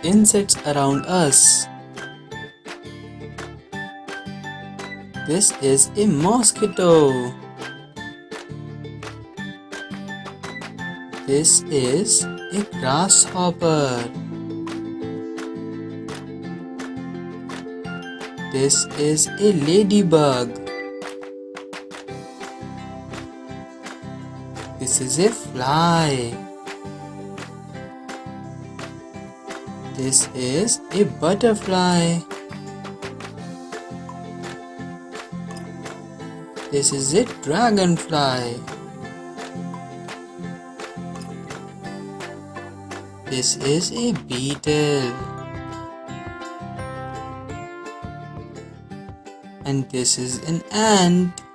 insects around us. This is a mosquito. This is a grasshopper. This is a ladybug. This is a fly. This is a butterfly. This is a dragonfly. This is a beetle. And this is an ant.